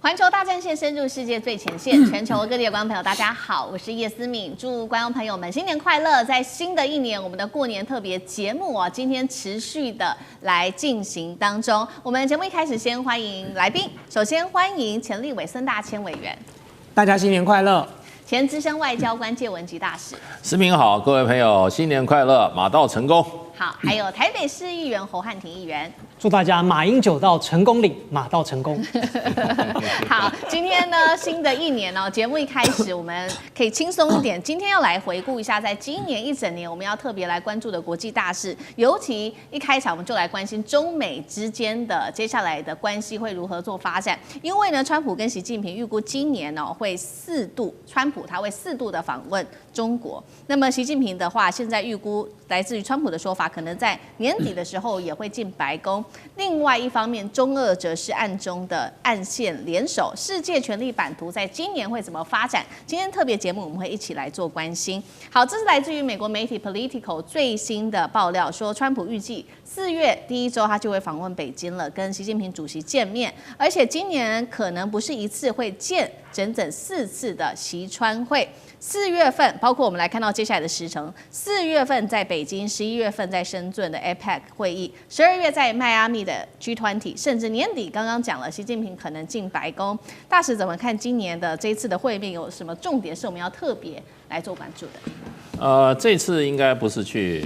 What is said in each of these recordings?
环球大战线深入世界最前线，全球各地的观众朋友，大家好，我是叶思敏，祝观众朋友们新年快乐！在新的一年，我们的过年特别节目啊，今天持续的来进行当中。我们节目一开始先欢迎来宾，首先欢迎前立委孙大千委员，大家新年快乐！前资深外交官介文吉大使，思敏好，各位朋友新年快乐，马到成功。好，还有台北市议员侯汉廷议员。祝大家马英九到成功岭，马到成功。好，今天呢，新的一年哦，节目一开始我们可以轻松一点。今天要来回顾一下，在今年一整年，我们要特别来关注的国际大事，尤其一开场我们就来关心中美之间的接下来的关系会如何做发展。因为呢，川普跟习近平预估今年哦会4度，川普他会4度的访问中国。那么习近平的话，现在预估来自于川普的说法，可能在年底的时候也会进白宫。另外一方面，中俄则是暗中的暗线联手，世界权力版图在今年会怎么发展？今天特别节目我们会一起来做关心。好，这是来自于美国媒体 Political 最新的爆料，说川普预计4月第1周他就会访问北京了，跟习近平主席见面，而且今年可能不是一次会见，整整4次的习川会。4月份，包括我们来看到接下来的时程，4月份在北京，11月份在深圳的 APEC 会议，12月在迈阿密的 G20， 甚至年底刚刚讲了，习近平可能进白宫。大使怎么看今年的这一次的会面有什么重点是我们要特别来做关注的？这次应该不是去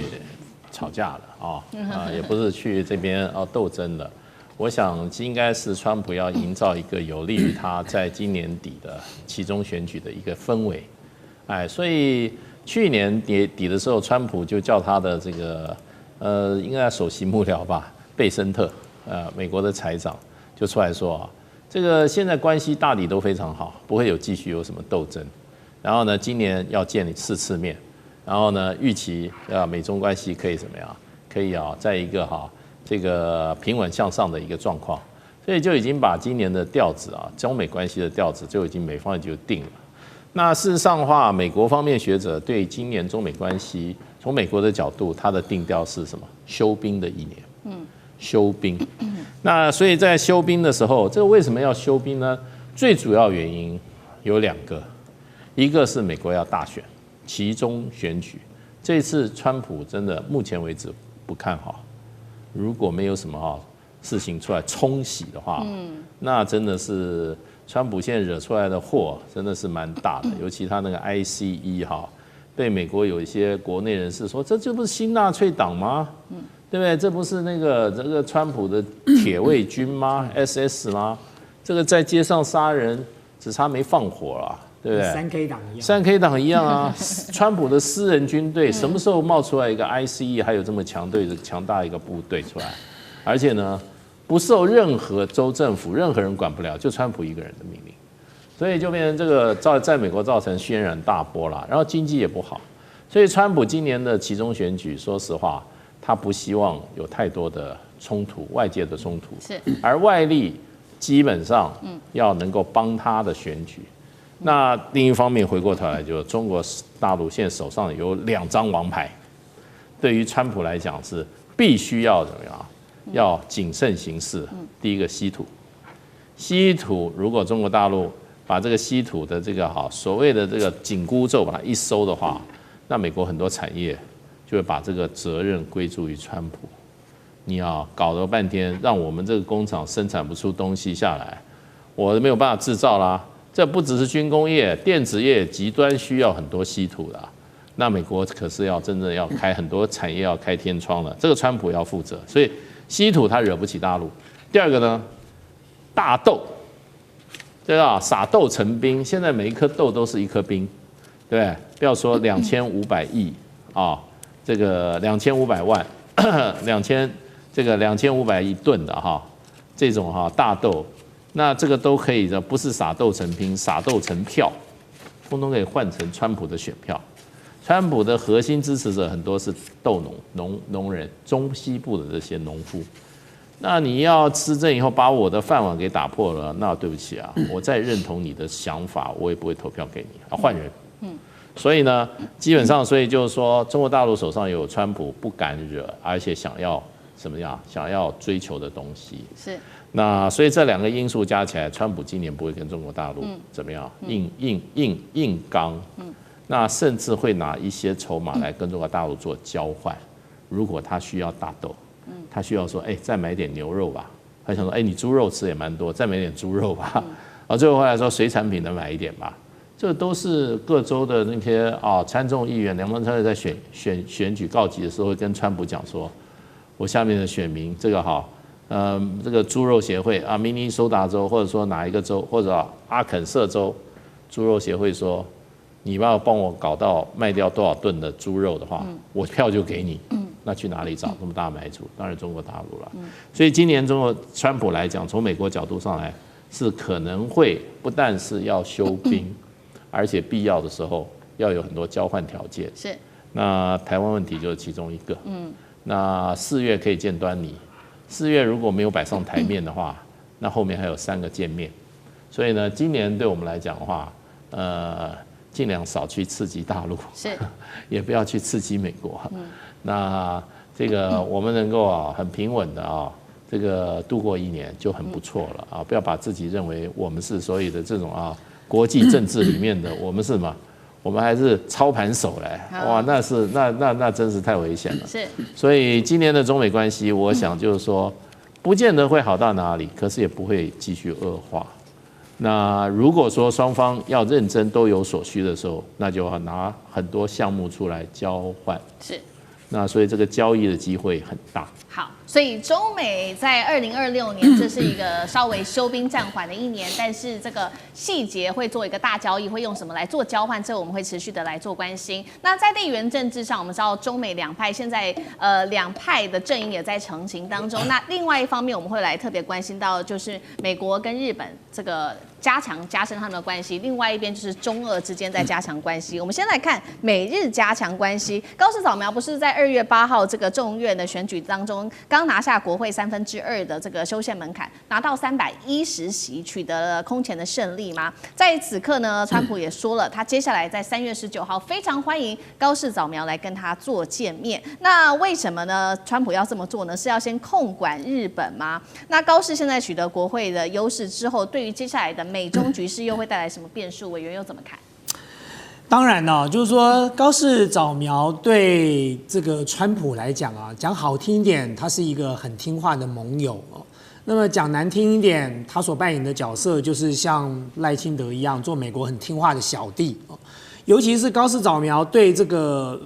吵架的也不是去这边斗争的。我想应该是川普要营造一个有利于他在今年底的期中选举的一个氛围。所以去年底的时候，川普就叫他的这个应该首席幕僚吧，贝森特，美国的财长就出来说啊，这个现在关系大抵都非常好，不会继续有什么斗争。然后呢，今年要见你4次面，然后呢，预期美中关系可以怎么样？可以在一个这个平稳向上的一个状况，所以就已经把今年的调子中美关系的调子就已经美方就定了。那事实上的话，美国方面学者对今年中美关系，从美国的角度，它的定调是什么？休兵的一年。休兵。那所以在休兵的时候，这个为什么要休兵呢？最主要原因有2个，一个是美国要大选，期中选举。这次川普真的目前为止不看好，如果没有什么事情出来冲洗的话，那真的是。川普现在惹出来的祸真的是蛮大的，尤其他那个 ICE 被美国有一些国内人士说，这就不是新纳粹党吗？对不对？这不是这个川普的铁卫军吗？SS 吗？这个在街上杀人，只差没放火了，对不对？3K 党一样。3K 党一样啊！川普的私人军队什么时候冒出来一个 ICE， 还有这么强大一个部队出来？而且呢？不受任何州政府、任何人管不了，就川普一个人的命令，所以就变成这个在美国造成轩然大波啦。然后经济也不好，所以川普今年的期中选举，说实话，他不希望有太多的冲突，外界的冲突，而外力基本上要能够帮他的选举。那另一方面，回过头来，就中国大陆现在手上有2张王牌，对于川普来讲是必须要怎么样？要谨慎行事。第一个稀土，如果中国大陆把这个稀土的这个所谓的这个紧箍咒把它一收的话，那美国很多产业就会把这个责任归诸于川普。你搞了半天，让我们这个工厂生产不出东西下来，我没有办法制造啦。这不只是军工业，电子业极端需要很多稀土的。那美国可是要真正要开很多产业要开天窗了，这个川普要负责，所以。稀土它惹不起大陆。第2个呢，大豆，对吧？撒豆成兵，现在每一颗豆都是一颗兵，对不对？不要说2500亿这个2500万，2500亿吨的这种大豆，那这个都可以的，不是撒豆成兵，撒豆成票，通通可以换成川普的选票。川普的核心支持者很多是豆农人，中西部的这些农夫。那你要执政以后把我的饭碗给打破了，那对不起啊，我再认同你的想法，我也不会投票给你换人。所以呢，基本上，所以就是说，中国大陆手上有川普不敢惹，而且想要什么样想要追求的东西。是。那所以这2个因素加起来，川普今年不会跟中国大陆怎么样硬刚，那甚至会拿一些筹码来跟中国大陆做交换。如果他需要大豆，他需要说，再买点牛肉吧。他想说，你猪肉吃也蛮多，再买点猪肉吧。最后回来说水产品能买一点吧。这都是各州的那些参众议员，联邦参议在选举告急的时候，会跟川普讲说，我下面的选民这个这个猪肉协会明尼苏达州，或者说哪一个州，或者阿肯色州猪肉协会说，你要帮我搞到卖掉多少吨的猪肉的话，我票就给你。那去哪里找这么大买主？当然中国大陆了。所以今年川普来讲，从美国角度上来，是可能会不但是要休兵，而且必要的时候要有很多交换条件。是。那台湾问题就是其中一个。那4月可以见端倪。4月如果没有摆上台面的话，那后面还有3个见面，所以呢，今年对我们来讲的话，尽量少去刺激大陆，是，也不要去刺激美国。那这个我们能够很平稳的这个度过1年就很不错了不要把自己认为我们是所有的这种国际政治里面的我们是什么？我们还是操盘手嘞，哇，那真是太危险了。是，所以今年的中美关系，我想就是说，不见得会好到哪里，可是也不会继续恶化。那如果说双方要认真都有所需的时候，那就要拿很多项目出来交换。是。那所以这个交易的机会很大。好，所以中美在2026年这是一个稍微休兵暂缓的1年，但是这个细节会做一个大交易，会用什么来做交换，这我们会持续的来做关心。那在地缘政治上，我们知道中美2派现在2派的阵营也在成型当中。那另外一方面，我们会来特别关心到就是美国跟日本这个加深他们的关系，另外一边就是中俄之间在加强关系。我们先来看美日加强关系。高市早苗不是在2月8号这个众院的选举当中，刚拿下国会2/3的这个修宪门槛，拿到310席，取得了空前的胜利吗？在此刻呢，川普也说了，他接下来在3月19号非常欢迎高市早苗来跟他做见面。那为什么呢？川普要这么做呢？是要先控管日本吗？那高市现在取得国会的优势之后，对于接下来的美中局势又会带来什么变数？委员又怎么看？当然呢，就是说高市早苗对这个川普来讲讲好听一点，他是一个很听话的盟友那么讲难听一点，他所扮演的角色就是像赖清德一样，做美国很听话的小弟尤其是高市早苗对这个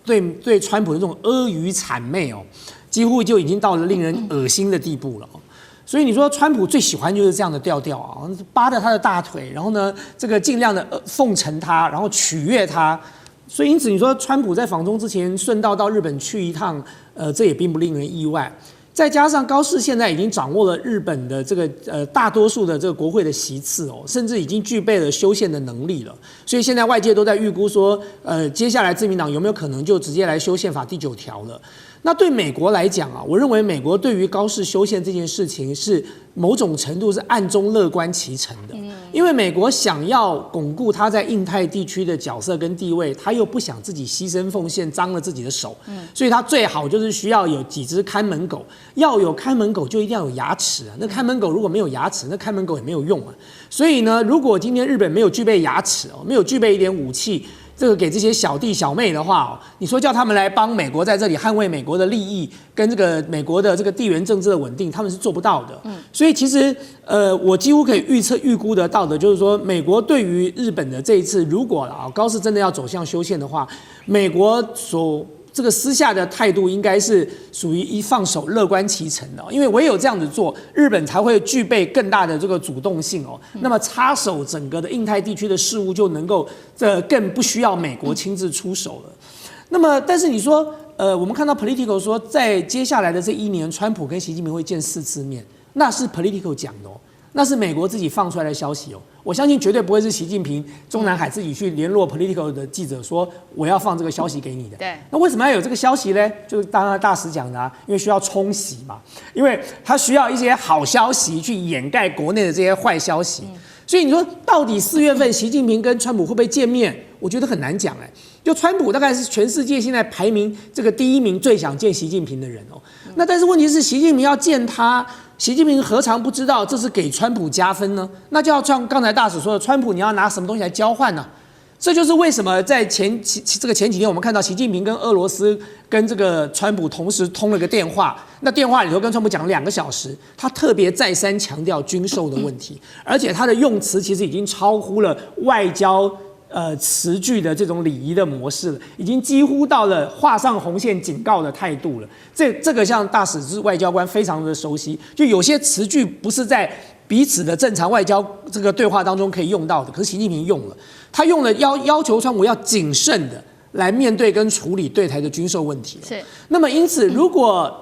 对川普的这种阿谀谄媚几乎就已经到了令人恶心的地步了所以你说川普最喜欢就是这样的调调扒着他的大腿，然后呢，这个尽量的奉承他，然后取悦他。所以因此你说川普在访中之前顺道到日本去一趟，这也并不令人意外。再加上高市现在已经掌握了日本的这个大多数的这个国会的席次甚至已经具备了修宪的能力了。所以现在外界都在预估说，接下来自民党有没有可能就直接来修宪法第9条了？那对美国来讲我认为美国对于高市修宪这件事情是某种程度是暗中乐观其成的，因为美国想要巩固他在印太地区的角色跟地位，他又不想自己牺牲奉献，脏了自己的手，所以他最好就是需要有几只看门狗，要有看门狗就一定要有牙齿那看门狗如果没有牙齿，那看门狗也没有用所以呢，如果今天日本没有具备牙齿没有具备一点武器，这个给这些小弟小妹的话你说叫他们来帮美国在这里捍卫美国的利益跟这个美国的这个地缘政治的稳定，他们是做不到的。所以其实我几乎可以预估得到的就是说，美国对于日本的这一次，如果高市真的要走向修宪的话，美国这个私下的态度应该是属于一放手乐观其成的，因为唯有这样子做，日本才会具备更大的这个主动性那么插手整个的印太地区的事务就能够更不需要美国亲自出手了。那么，但是你说我们看到 Politico 说，在接下来的这1年，川普跟习近平会见4次面，那是 Politico 讲的那是美国自己放出来的消息我相信绝对不会是习近平中南海自己去联络 Politico 的记者说我要放这个消息给你的。对。那为什么要有这个消息呢？就是刚刚大使讲的因为需要冲洗嘛，因为他需要一些好消息去掩盖国内的这些坏消息。所以你说到底4月份习近平跟川普会不会见面？我觉得很难讲就川普大概是全世界现在排名这个第1名最想见习近平的人那但是问题是习近平要见他，习近平何尝不知道这是给川普加分呢？那就要像刚才大使说的，川普你要拿什么东西来交换呢？这就是为什么在前几天，我们看到习近平跟俄罗斯跟这个川普同时通了个电话，那电话里头跟川普讲了2个小时，他特别再三强调军售的问题，而且他的用词其实已经超乎了外交词句的这种礼仪的模式了，已经几乎到了画上红线警告的态度了。这个像大使是外交官非常的熟悉，就有些词句不是在彼此的正常外交这个对话当中可以用到的，可是习近平用了，他用了要求川普要谨慎的来面对跟处理对台的军售问题。是，那么因此如果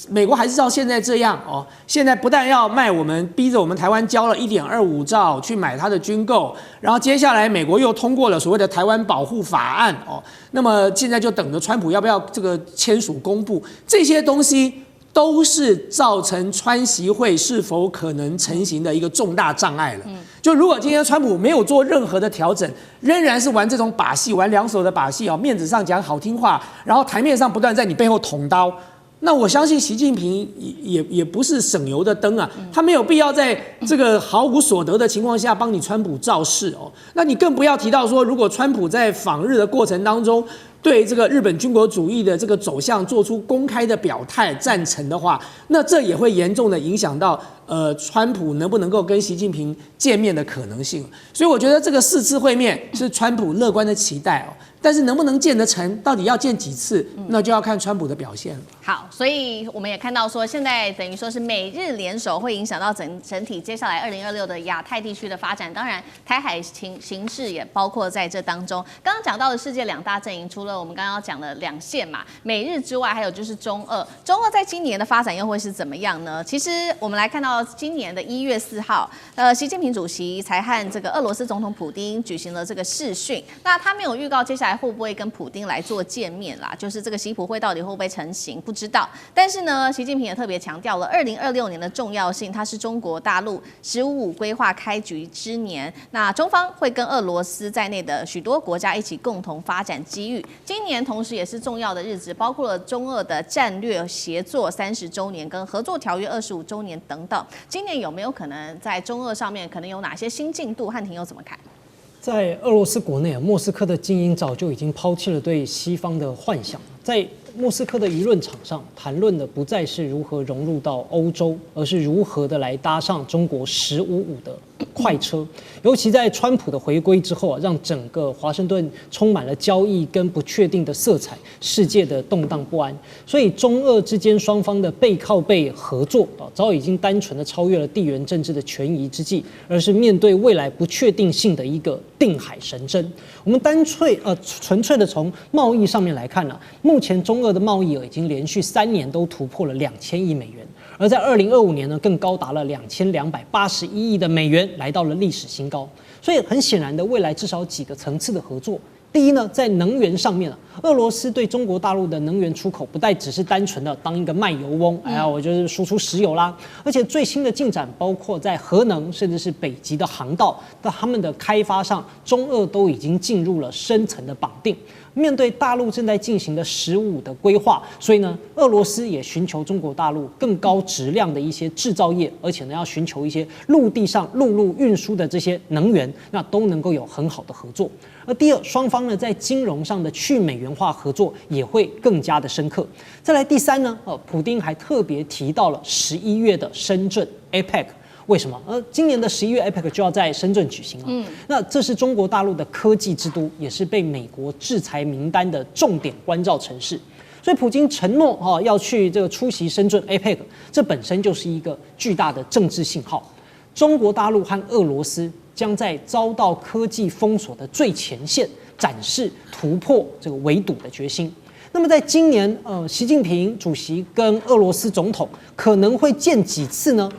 美国还是照现在这样现在不但要卖我们，逼着我们台湾交了1.25兆去买它的军购，然后接下来美国又通过了所谓的台湾保护法案那么现在就等着川普要不要这个签署公布，这些东西都是造成川习会是否可能成型的一个重大障碍了。就如果今天川普没有做任何的调整，仍然是玩这种把戏，玩2手的把戏面子上讲好听话，然后台面上不断在你背后捅刀。那我相信习近平也不是省油的灯他没有必要在这个毫无所得的情况下帮你川普造势那你更不要提到说，如果川普在访日的过程当中对这个日本军国主义的这个走向做出公开的表态赞成的话，那这也会严重的影响到川普能不能够跟习近平见面的可能性。所以我觉得这个4次会面是川普乐观的期待但是能不能见得成，到底要见几次，那就要看川普的表现了。好，所以我们也看到说，现在等于说是美日联手会影响到整体接下来2026的亚太地区的发展。当然，台海形势也包括在这当中。刚刚讲到的世界2大阵营，除了我们刚刚讲的2线嘛，美日之外，还有就是中俄。中俄在今年的发展又会是怎么样呢？其实我们来看到今年的1月4号，习近平主席才和这个俄罗斯总统普丁举行了这个视讯。那他没有预告接下来会不会跟普丁来做见面啦？就是这个习普会到底会不会成型，不知道。但是呢，习近平也特别强调了2026年的重要性，它是中国大陆“15+5”规划开局之年。那中方会跟俄罗斯在内的许多国家一起共同发展机遇。今年同时也是重要的日子，包括了中俄的战略协作30周年跟合作条约25周年等等。今年有没有可能在中俄上面可能有哪些新进度？汉庭又怎么看？在俄罗斯国内莫斯科的精英早就已经抛弃了对西方的幻想，在莫斯科的舆论场上谈论的不再是如何融入到欧洲，而是如何的来搭上中国15+5的快车。尤其在川普的回归之后让整个华盛顿充满了交易跟不确定的色彩，世界的动荡不安。所以中俄之间双方的背靠背合作早已经单纯的超越了地缘政治的权宜之计，而是面对未来不确定性的一个定海神针。我们纯粹的从贸易上面来看目前中俄的贸易额已经连续3年都突破了2000亿美元，而在2025年呢，更高达了2281亿的美元，来到了历史新高。所以很显然的，未来至少几个层次的合作。第一呢，在能源上面俄罗斯对中国大陆的能源出口不再只是单纯的当一个卖油翁，我就是输出石油啦，而且最新的进展包括在核能甚至是北极的航道，在他们的开发上，中俄都已经进入了深层的绑定。面对大陆正在进行的15+5的规划，所以呢，俄罗斯也寻求中国大陆更高质量的一些制造业，而且呢，要寻求一些陆地上陆路运输的这些能源，那都能够有很好的合作。而第二，双方呢在金融上的去美元化合作也会更加的深刻。再来第三呢，普丁还特别提到了11月的深圳 APEC。为什么？今年的11月 APEC 就要在深圳举行了。那这是中国大陆的科技之都，也是被美国制裁名单的重点关照城市。所以普京承诺要去这个出席深圳 APEC， 这本身就是一个巨大的政治信号。中国大陆和俄罗斯将在遭到科技封锁的最前线，展示突破这个围堵的决心。那么在今年，习近平主席跟俄罗斯总统可能会见几次呢？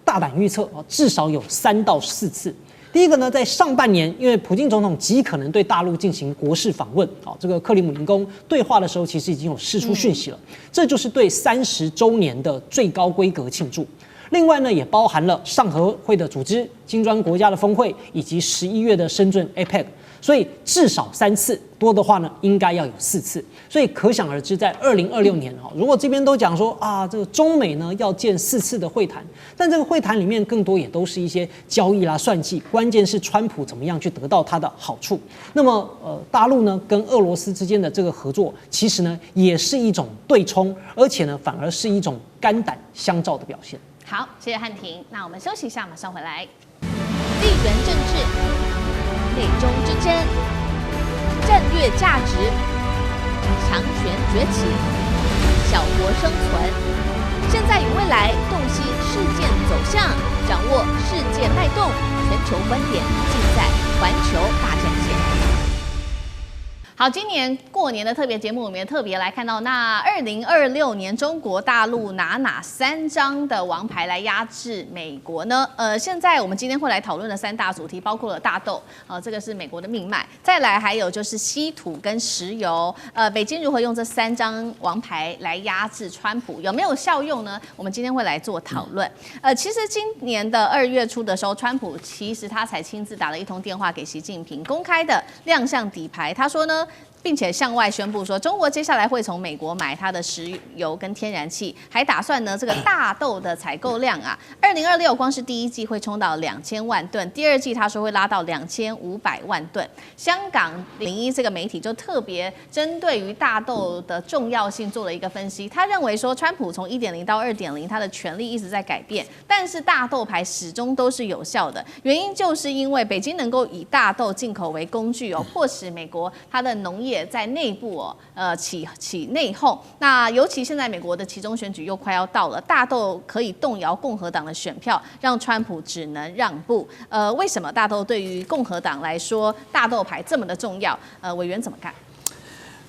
大胆预测至少有3到4次。第一个呢，在上半年，因为普京总统极可能对大陆进行国事访问，这个克里姆林宫对话的时候，其实已经有释出讯息了，这就是对30周年的最高规格庆祝。另外呢，也包含了上合会的组织、金砖国家的峰会，以及11月的深圳 APEC。所以至少3次，多的话呢，应该要有4次。所以可想而知，在2026年如果这边都讲说啊，这个中美呢要建4次的会谈，但这个会谈里面更多也都是一些交易啦、算计，关键是川普怎么样去得到他的好处。那么大陆呢跟俄罗斯之间的这个合作，其实呢也是一种对冲，而且呢反而是一种肝胆相照的表现。好，谢谢汉庭。那我们休息一下，马上回来。地缘政治。美中之争、战略价值、强权崛起、小国生存，现在与未来洞悉事件走向，掌握世界脉动，全球观点尽在环球大战线。好，今年过年的特别节目，我们也特别来看到，那2026年中国大陆拿哪3张的王牌来压制美国呢？现在我们今天会来讨论的3大主题，包括了大豆，这个是美国的命脉，再来还有就是稀土跟石油，北京如何用这3张王牌来压制川普，有没有效用呢？我们今天会来做讨论。其实今年的2月初的时候，川普其实他才亲自打了一通电话给习近平，公开的亮相底牌，他说呢，并且向外宣布说，中国接下来会从美国买它的石油跟天然气，还打算呢这个大豆的采购量啊，2026光是第1季会冲到2000万吨，第2季他说会拉到2500万吨。香港01这个媒体就特别针对于大豆的重要性做了一个分析，他认为说，川普从1.0到2.0，他的权力一直在改变，但是大豆牌始终都是有效的，原因就是因为北京能够以大豆进口为工具迫使美国它的农业在内部起内讧。那尤其现在美国的期中选举又快要到了，大豆可以动摇共和党的选票，让川普只能让步。为什么大豆对于共和党来说，大豆牌这么的重要？委员怎么看？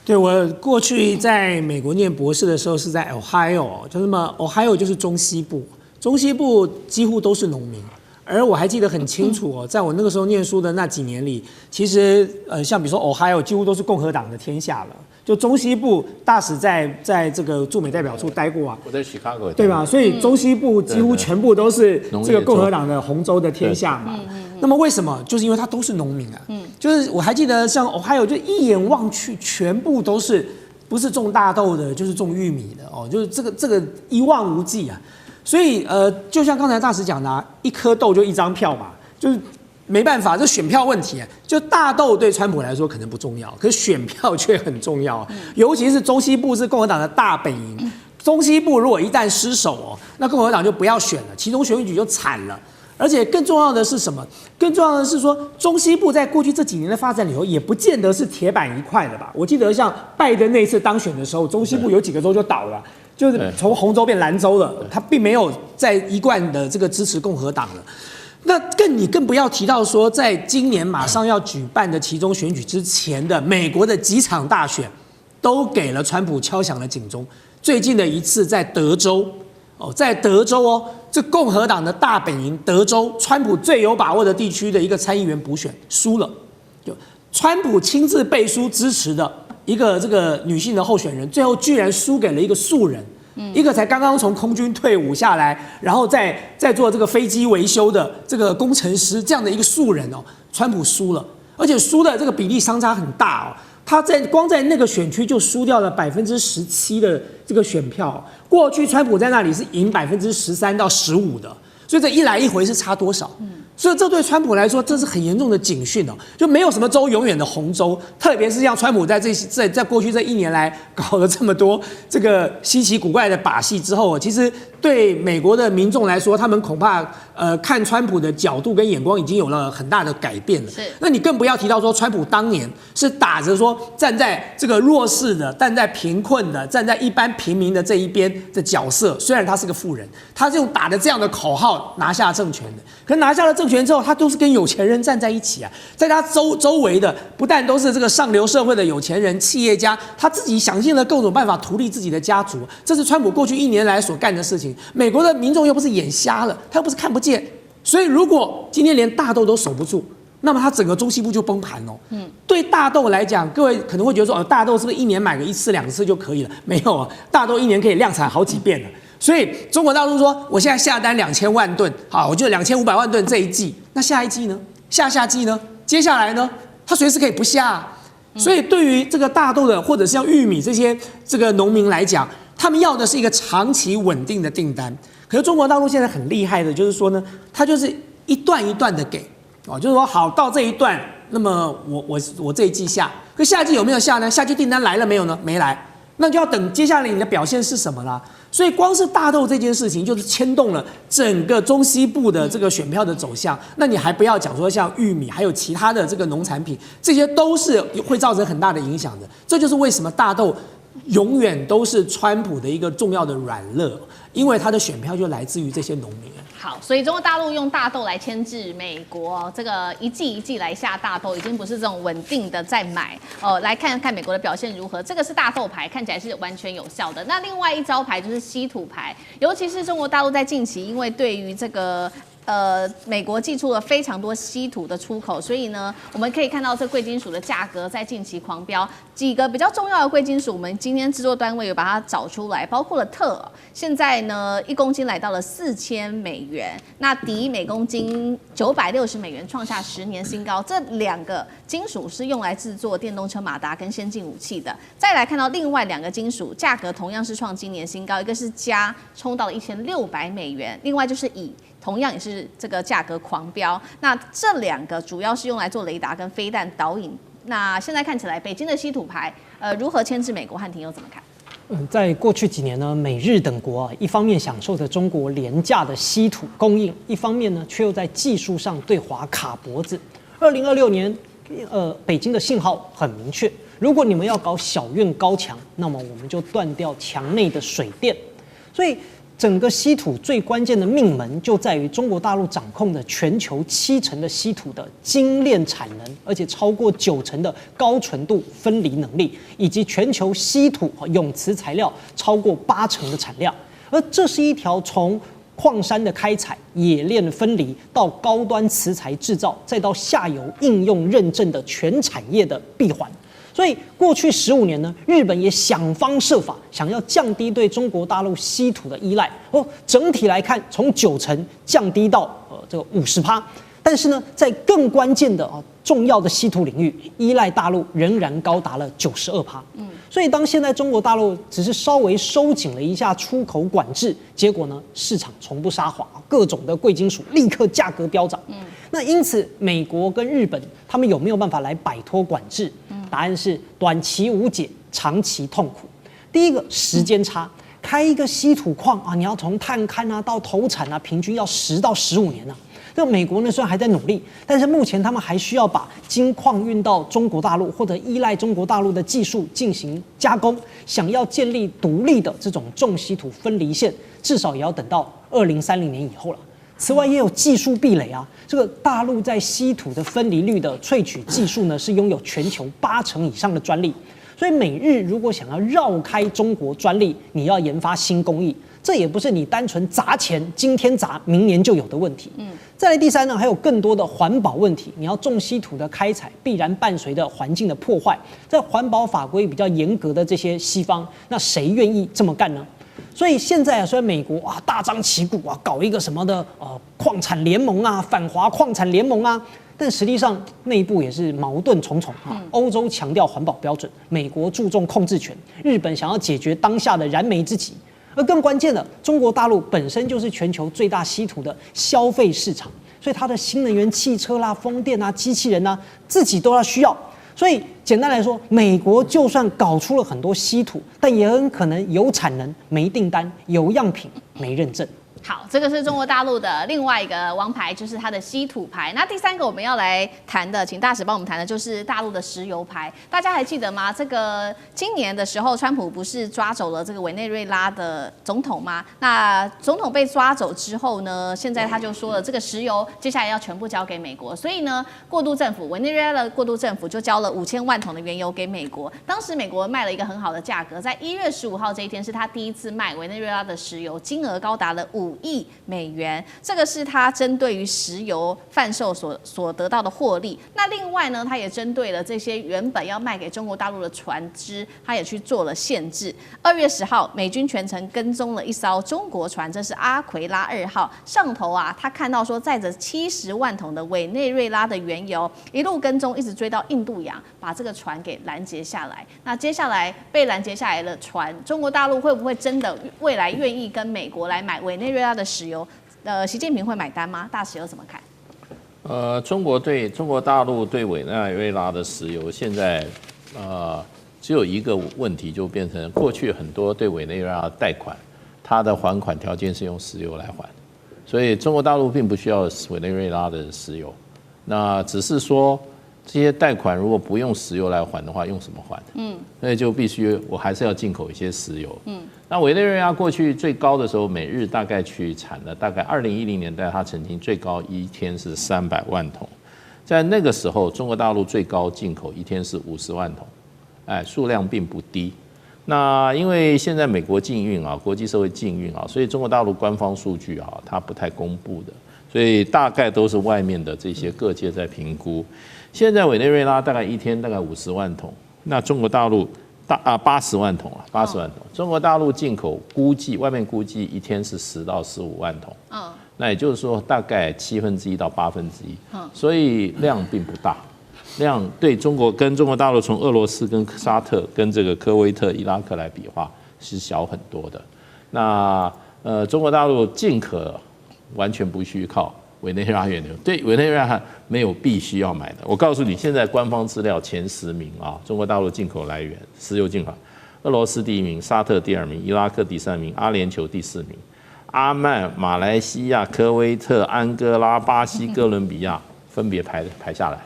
对，我过去在美国念博士的时候是在 Ohio， 就那么 Ohio 就是中西部，中西部几乎都是农民。而我还记得很清楚在我那个时候念书的那几年里，其实像比如说 Ohio 几乎都是共和党的天下了。就中西部大使在这个驻美代表处待过啊，我在 Chicago 对吧？所以中西部几乎全部都是这个共和党的红州的天下嘛。那么为什么？就是因为它都是农民啊。就是我还记得像 Ohio 就一眼望去全部都是不是种大豆的，就是种玉米的就是这个一望无际啊。所以就像刚才大使讲的1颗豆就1张票嘛，就是没办法，这选票问题就大豆对川普来说可能不重要，可是选票却很重要，尤其是中西部是共和党的大本营，中西部如果一旦失守那共和党就不要选了，其中选举就惨了。而且更重要的是什么？更重要的是说，中西部在过去这几年的发展里头，也不见得是铁板一块的吧？我记得像拜登那次当选的时候，中西部有几个州就倒了。就是从红州变蓝州了，他并没有在一贯的这个支持共和党了。那你更不要提到说，在今年马上要举办的期中选举之前的美国的几场大选，都给了川普敲响了警钟。最近的一次在德州，在德州这共和党的大本营德州，川普最有把握的地区的一个参议员补选输了，就川普亲自背书支持的一个这个女性的候选人，最后居然输给了一个素人，一个才刚刚从空军退伍下来，然后再做这个飞机维修的这个工程师这样的一个素人川普输了，而且输的这个比例相差很大他光在那个选区就输掉了17%的这个选票，过去川普在那里是赢13%到15%的，所以这一来一回是差多少？所以这对川普来说，这是很严重的警讯就没有什么州永远的红州，特别是像川普在过去这1年来搞了这么多这个稀奇古怪的把戏之后，其实对美国的民众来说，他们恐怕看川普的角度跟眼光已经有了很大的改变了。那你更不要提到说，川普当年是打着说站在这个弱势的、站在贫困的、站在一般平民的这一边的角色，虽然他是个富人，他是用打着这样的口号拿下政权的。可拿下了政权之后，他都是跟有钱人站在一起在他周围的不但都是这个上流社会的有钱人、企业家，他自己想尽了各种办法图利自己的家族，这是川普过去1年来所干的事情。美国的民众又不是眼瞎了，他又不是看不见，所以如果今天连大豆都守不住，那么他整个中西部就崩盘对大豆来讲，各位可能会觉得说，大豆是不是1年买个1次2次就可以了？没有大豆1年可以量产好几遍了。所以中国大陆说，我现在下单2000万吨，好，我就2500万吨这一季，那下一季呢？下季呢？接下来呢？它随时可以不下啊。所以对于这个大豆的或者是像玉米这些这个农民来讲，他们要的是一个长期稳定的订单。可是中国大陆现在很厉害的，就是说呢，它就是一段一段的给，就是说好到这一段，那么我这一季下，可下一季有没有下呢？下季订单来了没有呢？没来，那就要等接下来你的表现是什么啦。所以光是大豆这件事情，就是牵动了整个中西部的这个选票的走向。那你还不要讲说像玉米，还有其他的这个农产品，这些都是会造成很大的影响的。这就是为什么大豆永远都是川普的一个重要的软肋，因为他的选票就来自于这些农民。好，所以中国大陆用大豆来牵制美国，这个一季一季来下大豆，已经不是这种稳定的在买来看看美国的表现如何。这个是大豆牌，看起来是完全有效的。那另外一招牌就是稀土牌，尤其是中国大陆在近期，因为对于这个美国寄出了非常多稀土的出口，所以呢，我们可以看到这贵金属的价格在近期狂飙。几个比较重要的贵金属，我们今天制作单位有把它找出来，包括了铬，现在呢1公斤来到了$4000，那镝每公斤$960，创下10年新高。这2个金属是用来制作电动车马达跟先进武器的。再来看到另外2个金属，价格同样是创今年新高，一个是镓，冲到了$1600，另外就是铢。同样也是这个价格狂飙，那这2个主要是用来做雷达跟飞弹导引。那现在看起来，北京的稀土牌，如何牵制美国？汉庭又怎么看？在过去几年呢，美日等国一方面享受着中国廉价的稀土供应，一方面呢却又在技术上对华卡脖子。2026年，北京的信号很明确，如果你们要搞小院高墙，那么我们就断掉墙内的水电。所以整个稀土最关键的命门就在于中国大陆掌控的全球70%的稀土的精炼产能，而且超过90%的高纯度分离能力，以及全球稀土永磁材料超过80%的产量。而这是一条从矿山的开采、冶炼分离到高端磁材制造，再到下游应用认证的全产业的闭环。所以过去15年呢，日本也想方设法想要降低对中国大陆稀土的依赖。整体来看，从90%降低到这个50%。但是呢，在更关键的重要的稀土领域，依赖大陆仍然高达了92%。所以当现在中国大陆只是稍微收紧了一下出口管制，结果呢，市场从不撒谎，各种的贵金属立刻价格飙涨。那因此，美国跟日本他们有没有办法来摆脱管制？答案是短期无解，长期痛苦。第一个，时间差，开一个稀土矿啊，你要从探勘到投产平均要10到15年那美国呢虽然还在努力，但是目前他们还需要把金矿运到中国大陆，或者依赖中国大陆的技术进行加工，想要建立独立的这种重稀土分离线，至少也要等到2030年以后了。此外，也有技术壁垒这个大陆在稀土的分离率的萃取技术呢，是拥有全球80%以上的专利。所以美日如果想要绕开中国专利，你要研发新工艺，这也不是你单纯砸钱，今天砸明年就有的问题。再来第三呢，还有更多的环保问题。你要重稀土的开采，必然伴随着环境的破坏。在环保法规比较严格的这些西方，那谁愿意这么干呢？所以现在虽然美国大张旗鼓搞一个什么的矿产联盟反华矿产联盟但实际上内部也是矛盾重重欧洲强调环保标准，美国注重控制权，日本想要解决当下的燃眉之急，而更关键的，中国大陆本身就是全球最大稀土的消费市场，所以它的新能源汽车啦、风电机器人自己都要需要。所以简单来说，美国就算搞出了很多稀土，但也很可能有产能没订单，有样品没认证。好，这个是中国大陆的另外一个王牌，就是它的稀土牌。那第三个我们要来谈的，请大使帮我们谈的就是大陆的石油牌。大家还记得吗？这个今年的时候，川普不是抓走了这个委内瑞拉的总统吗？那总统被抓走之后呢，现在他就说了，这个石油接下来要全部交给美国。所以呢，过渡政府委内瑞拉的过渡政府就交了5000万桶的原油给美国。当时美国卖了一个很好的价格，在1月15号这一天是他第一次卖委内瑞拉的石油，金额高达了亿美元，这个是他针对于石油贩售所得到的获利。那另外呢，他也针对了这些原本要卖给中国大陆的船只，他也去做了限制。2月10号，美军全程跟踪了一艘中国船，这是阿奎拉2号，上头啊，他看到说载着70万桶的委内瑞拉的原油，一路跟踪，一直追到印度洋，把这个船给拦截下来。那接下来被拦截下来的船，中国大陆会不会真的未来愿意跟美国来买委内瑞拉的石油？习近平会买单吗？大石油怎么看？中国大陆对委内瑞拉的石油现在只有一个问题，就变成过去很多对委内瑞拉的贷款，它的还款条件是用石油来还，所以中国大陆并不需要委内瑞拉的石油，那只是说这些贷款如果不用石油来还的话，用什么还？那就必须我还是要进口一些石油。那委内瑞拉过去最高的时候，每日大概去产了大概2010年代，它曾经最高一天是300万桶，在那个时候，中国大陆最高进口一天是50万桶，数量并不低。那因为现在美国禁运啊，国际社会禁运啊，所以中国大陆官方数据啊，它不太公布的，所以大概都是外面的这些各界在评估。现在委内瑞拉大概一天大概50万桶，那中国大陆80万桶啊，80万桶。中国大陆进口外面估计一天是10到15万桶。那也就是说大概1/7到1/8。所以量并不大，量对中国大陆从俄罗斯跟沙特跟这个科威特、伊拉克来比的话是小很多的。那中国大陆进可完全不需靠委内瑞拉原油，对委内瑞拉没有必须要买的。我告诉你，现在官方资料前10名啊，中国大陆进口来源石油进口，俄罗斯第1名，沙特第2名，伊拉克第3名，阿联酋第4名，阿曼、马来西亚、科威特、安哥拉、巴西、哥伦比亚分别排下来。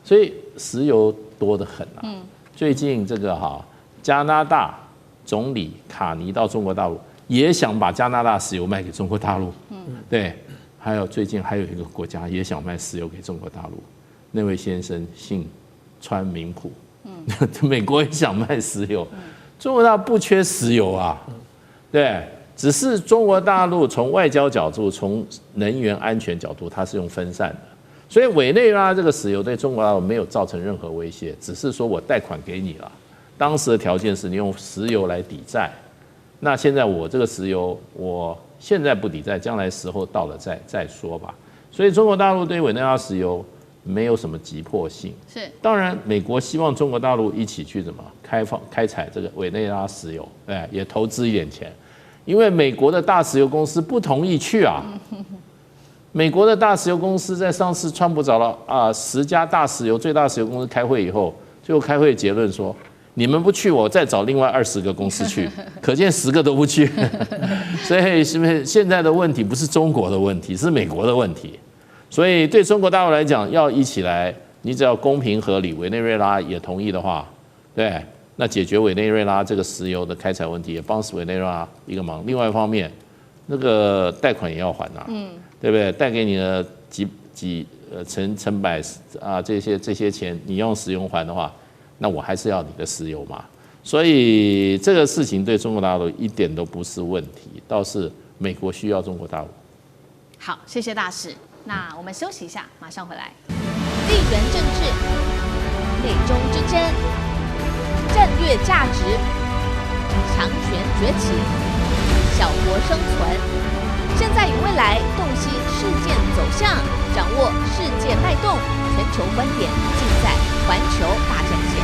所以石油多得很啊。最近这个加拿大总理卡尼到中国大陆，也想把加拿大石油卖给中国大陆。对。还有最近还有一个国家也想卖石油给中国大陆，那位先生姓川明普，美国也想卖石油，中国大陆不缺石油啊，对，只是中国大陆从外交角度、从能源安全角度，它是用分散的，所以委内瑞拉这个石油对中国大陆没有造成任何威胁，只是说我贷款给你了，当时的条件是你用石油来抵债，那现在我这个石油我现在不抵债，将来时候到了再说吧。所以中国大陆对委内瑞拉石油没有什么急迫性。是，当然美国希望中国大陆一起去怎么开采这个委内瑞拉石油，也投资一点钱，因为美国的大石油公司不同意去啊。美国的大石油公司在上次川普找了10家最大石油公司开会以后，最后开会结论说，你们不去，我再找另外20个公司去，可见10个都不去。所以是不是现在的问题不是中国的问题，是美国的问题？所以对中国大陆来讲，要一起来，你只要公平合理，委内瑞拉也同意的话，对，那解决委内瑞拉这个石油的开采问题，也帮委内瑞拉一个忙。另外一方面，那个贷款也要还呐，对不对？贷给你的成百这些钱，你用石油还的话，那我还是要你的石油嘛。所以这个事情对中国大陆一点都不是问题，倒是美国需要中国大陆。好，谢谢大使。那我们休息一下，马上回来。地缘政治、美中之争、战略价值、强权崛起、小国生存，现在与未来洞悉事件走向，掌握世界脉动，全球观点尽在环球大战线。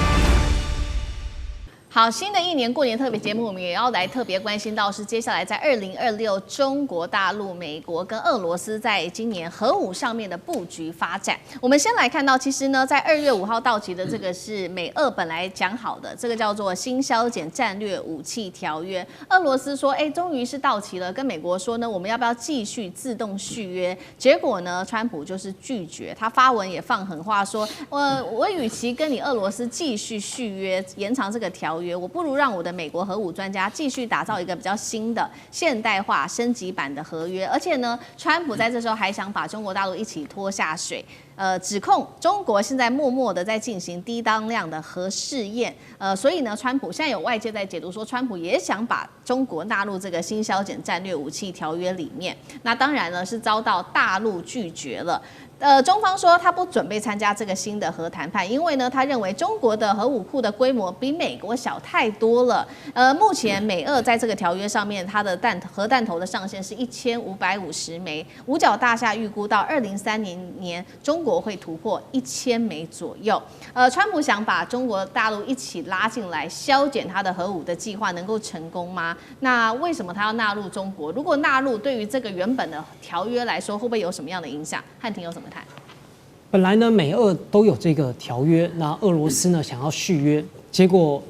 好，新的一年过年特别节目，我们也要来特别关心到是接下来在2026中国大陆、美国跟俄罗斯在今年核武上面的布局发展。我们先来看到，其实呢，在2月5号到期的这个是美俄本来讲好的，这个叫做新削减战略武器条约。俄罗斯说，终于是到期了，跟美国说呢，我们要不要继续自动续约？结果呢，川普就是拒绝，他发文也放狠话说，我与其跟你俄罗斯继续续约，延长这个条约，我不如让我的美国核武专家继续打造一个比较新的、现代化、升级版的合约。而且呢，川普在这时候还想把中国大陆一起拖下水。指控中国现在默默的在进行低当量的核试验，所以呢，川普现在有外界在解读说，川普也想把中国纳入这个新削减战略武器条约里面。那当然呢是遭到大陆拒绝了。中方说他不准备参加这个新的核谈判，因为呢，他认为中国的核武库的规模比美国小太多了。目前美俄在这个条约上面，它的核弹头的上限是1550枚，五角大厦预估到2030年，中国会突破1000枚左右。川普想把中国大陆一起拉进来，削减他的核武的计划能够成功吗？那为什么他要纳入中国？如果纳入，对于这个原本的条约来说，会不会有什么样的影响？汉庭有什么看？本来呢，美俄都有这个条约，那俄罗斯呢想要续约，结果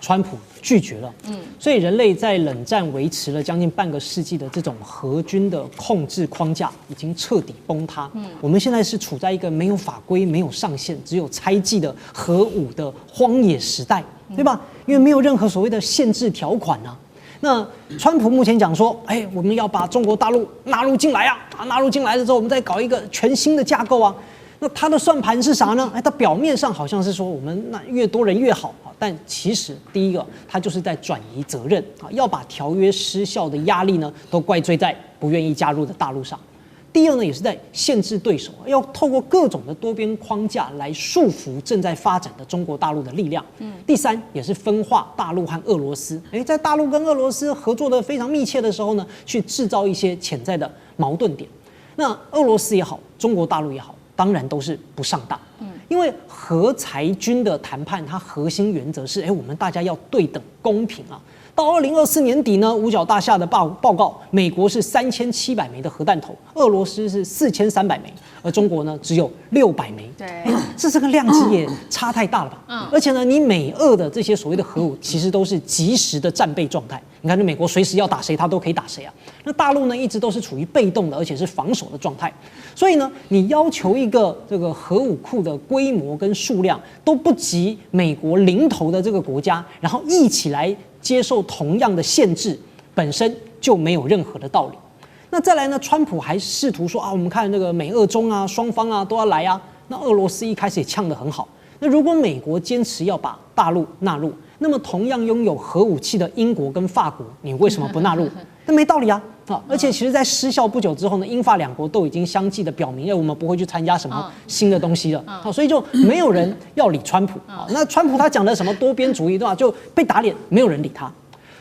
川普拒绝了。所以人类在冷战维持了将近半个世纪的这种核军的控制框架已经彻底崩塌。我们现在是处在一个没有法规、没有上限、只有猜忌的核武的荒野时代，对吧？因为没有任何所谓的限制条款啊。那川普目前讲说，我们要把中国大陆纳入进来啊，纳入进来了之后，我们再搞一个全新的架构啊。那他的算盘是啥呢？他表面上好像是说我们那越多人越好啊，但其实第一个他就是在转移责任啊，要把条约失效的压力呢都怪罪在不愿意加入的大陆上。第二呢，也是在限制对手，要透过各种的多边框架来束缚正在发展的中国大陆的力量。第三，也是分化大陆和俄罗斯。在大陆跟俄罗斯合作的非常密切的时候呢，去制造一些潜在的矛盾点。那俄罗斯也好，中国大陆也好，当然都是不上当。因为核裁军的谈判，它核心原则是，我们大家要对等公平啊。到2024年底呢，五角大厦的报告，美国是3700枚的核弹头，俄罗斯是4300枚，而中国呢只有600枚。对，这个量级也差太大了吧？而且呢，你美俄的这些所谓的核武，其实都是即时的战备状态。你看，美国随时要打谁，它都可以打谁啊。那大陆呢，一直都是处于被动的，而且是防守的状态。所以呢，你要求一个这个核武库的规模跟数量都不及美国领头的这个国家，然后一起来接受同样的限制，本身就没有任何的道理。那再来呢，川普还试图说我们看那个美俄中啊，双方啊都要来啊。那俄罗斯一开始也呛得很好。那如果美国坚持要把大陆纳入，那么同样拥有核武器的英国跟法国，你为什么不纳入？那没道理啊！而且其实，在失效不久之后呢，英法两国都已经相继的表明，我们不会去参加什么新的东西了。所以就没有人要理川普。那川普他讲的什么多边主义，对吧？就被打脸，没有人理他。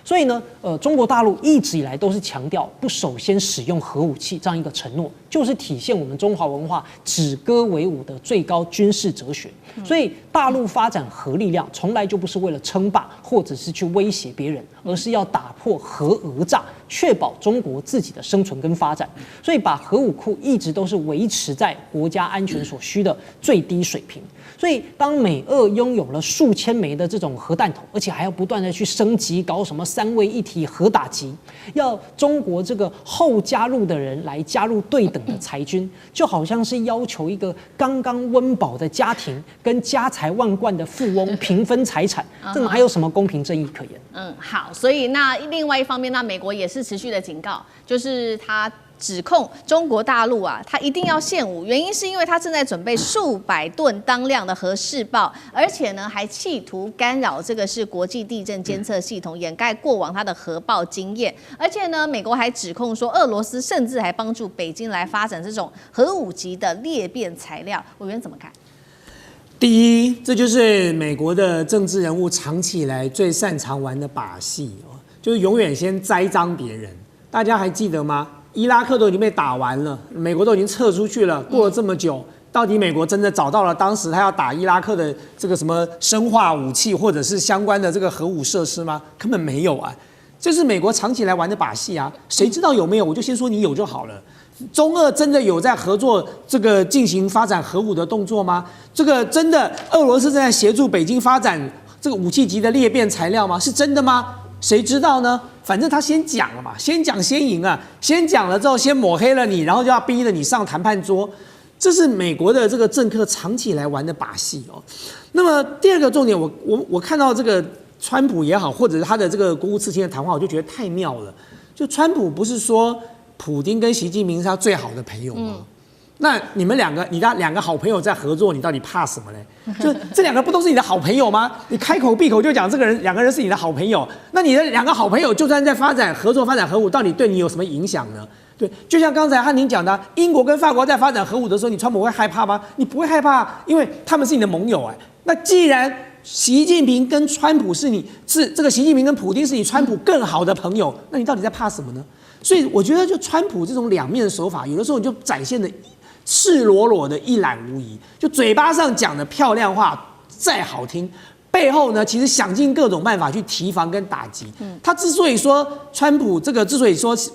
所以呢，中国大陆一直以来都是强调不首先使用核武器这样一个承诺，就是体现我们中华文化止戈为武的最高军事哲学。所以大陆发展核力量从来就不是为了称霸或者是去威胁别人，而是要打破核讹诈，确保中国自己的生存跟发展。所以把核武库一直都是维持在国家安全所需的最低水平。所以当美俄拥有了数千枚的这种核弹头，而且还要不断的去升级，搞什么3位一体核打击，要中国这个后加入的人来加入对等的裁军，就好像是要求一个刚刚温饱的家庭跟家财万贯的富翁平分财产，这哪有什么公平正义可言？好，所以那另外一方面，那美国也是持续的警告，就是他指控中国大陆他一定要限武，原因是因为他正在准备数百吨当量的核试爆，而且呢还企图干扰这个是国际地震监测系统，掩盖过往他的核爆经验。而且呢，美国还指控说，俄罗斯甚至还帮助北京来发展这种核武级的裂变材料。委员怎么看？第一，这就是美国的政治人物长期以来最擅长玩的把戏就是永远先栽赃别人。大家还记得吗？伊拉克都已经被打完了，美国都已经撤出去了，过了这么久，到底美国真的找到了当时他要打伊拉克的这个什么生化武器或者是相关的这个核武设施吗？根本没有啊！这是美国长期来玩的把戏啊！谁知道有没有？我就先说你有就好了。中俄真的有在合作这个进行发展核武的动作吗？这个真的俄罗斯正在协助北京发展这个武器级的裂变材料吗？是真的吗？谁知道呢？反正他先讲了嘛，先讲先赢啊，先讲了之后先抹黑了你，然后就要逼着你上谈判桌，这是美国的这个政客长期以来玩的把戏那么第二个重点，我看到这个川普也好，或者是他的这个国务次卿的谈话，我就觉得太妙了。就川普不是说普丁跟习近平是他最好的朋友吗？那你们两个好朋友在合作，你到底怕什么嘞？就这两个不都是你的好朋友吗？你开口闭口就讲两个人是你的好朋友，那你的两个好朋友就算在合作发展核武，到底对你有什么影响呢？对，就像刚才汉宁讲的，英国跟法国在发展核武的时候，你川普会害怕吗？你不会害怕，因为他们是你的盟友那既然习近平跟川普是这个习近平跟普丁是你川普更好的朋友，那你到底在怕什么呢？所以我觉得就川普这种两面手法，有的时候你就展现的赤裸裸的一览无遗，就嘴巴上讲的漂亮话再好听，背后呢其实想尽各种办法去提防跟打击。他之所以说